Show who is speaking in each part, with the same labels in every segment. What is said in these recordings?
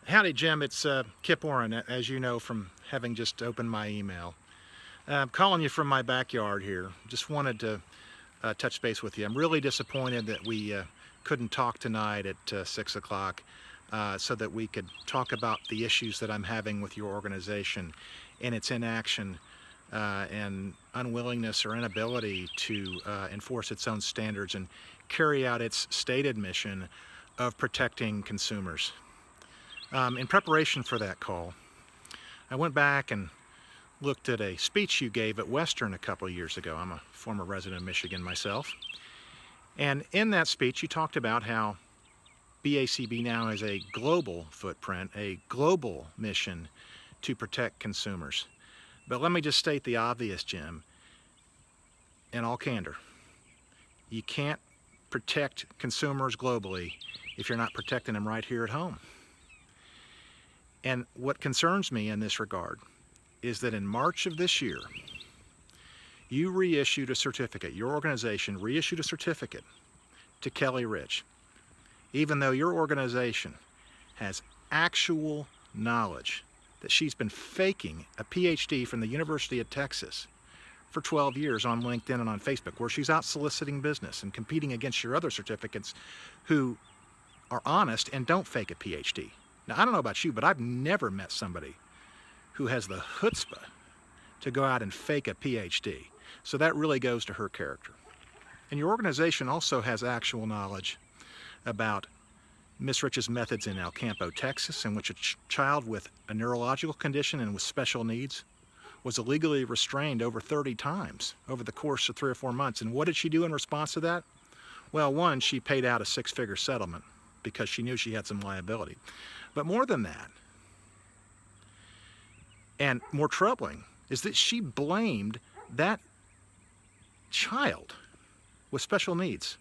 Speaker 1: Howdy, Jim. It's Kip Warren, as you know from having just opened my email. I'm calling you from my backyard here. Just wanted to touch base with you. I'm really disappointed that we couldn't talk tonight at 6 o'clock so that we could talk about the issues that I'm having with your organization and its inaction and unwillingness or inability to enforce its own standards and carry out its stated mission of protecting consumers. In preparation for that call, I went back and looked at a speech you gave at Western a couple of years ago. I'm a former resident of Michigan myself. And in that speech, you talked about how BACB now has a global footprint, a global mission to protect consumers. But let me just state the obvious, Jim, in all candor. You can't protect consumers globally if you're not protecting them right here at home. And what concerns me in this regard is that in March of this year, you reissued a certificate, your organization reissued a certificate to Kelle Rich, even though your organization has actual knowledge that she's been faking a Ph.D. from the University of Texas for 12 years on LinkedIn and on Facebook, where she's out soliciting business and competing against your other certificates who are honest and don't fake a Ph.D. Now, I don't know about you, but I've never met somebody who has the chutzpah to go out and fake a Ph.D. So that really goes to her character. And your organization also has actual knowledge about Miss Rich's methods in El Campo, Texas, in which a child with a neurological condition and with special needs was illegally restrained over 30 times over the course of 3 or 4 months. And what did she do in response to that? Well, one, she paid out a 6-figure settlement because she knew she had some liability. But more than that, and more troubling, is that she blamed that child with special needs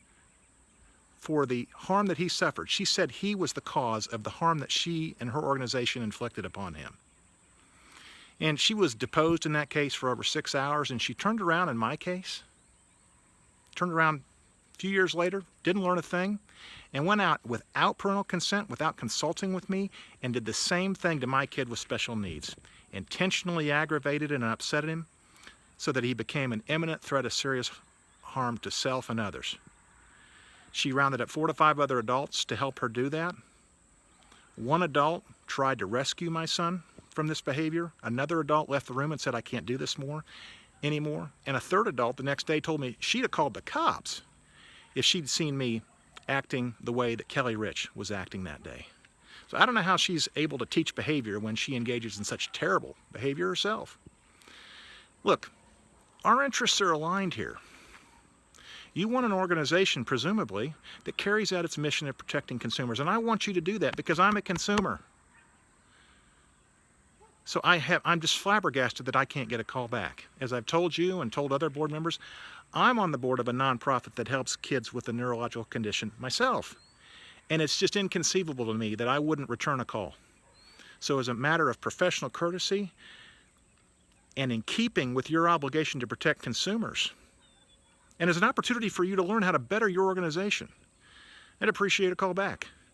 Speaker 1: for the harm that he suffered. She said he was the cause of the harm that she and her organization inflicted upon him. And she was deposed in that case for over 6 hours, and she turned around in my case, turned around a few years later, didn't learn a thing, and went out without parental consent, without consulting with me, and did the same thing to my kid with special needs. Intentionally aggravated and upset him so that he became an imminent threat of serious harm to self and others. She rounded up 4 to 5 other adults to help her do that. One adult tried to rescue my son from this behavior. Another adult left the room and said, "I can't do this anymore. And a third adult the next day told me she'd have called the cops if she'd seen me acting the way that Kelle Rich was acting that day. So I don't know how she's able to teach behavior when she engages in such terrible behavior herself. Look, our interests are aligned here. You want an organization, presumably, that carries out its mission of protecting consumers, and I want you to do that because I'm a consumer. So I'm just flabbergasted that I can't get a call back. As I've told you and told other board members, I'm on the board of a nonprofit that helps kids with a neurological condition myself. And it's just inconceivable to me that I wouldn't return a call. So as a matter of professional courtesy and in keeping with your obligation to protect consumers, and as an opportunity for you to learn how to better your organization, I'd appreciate a call back.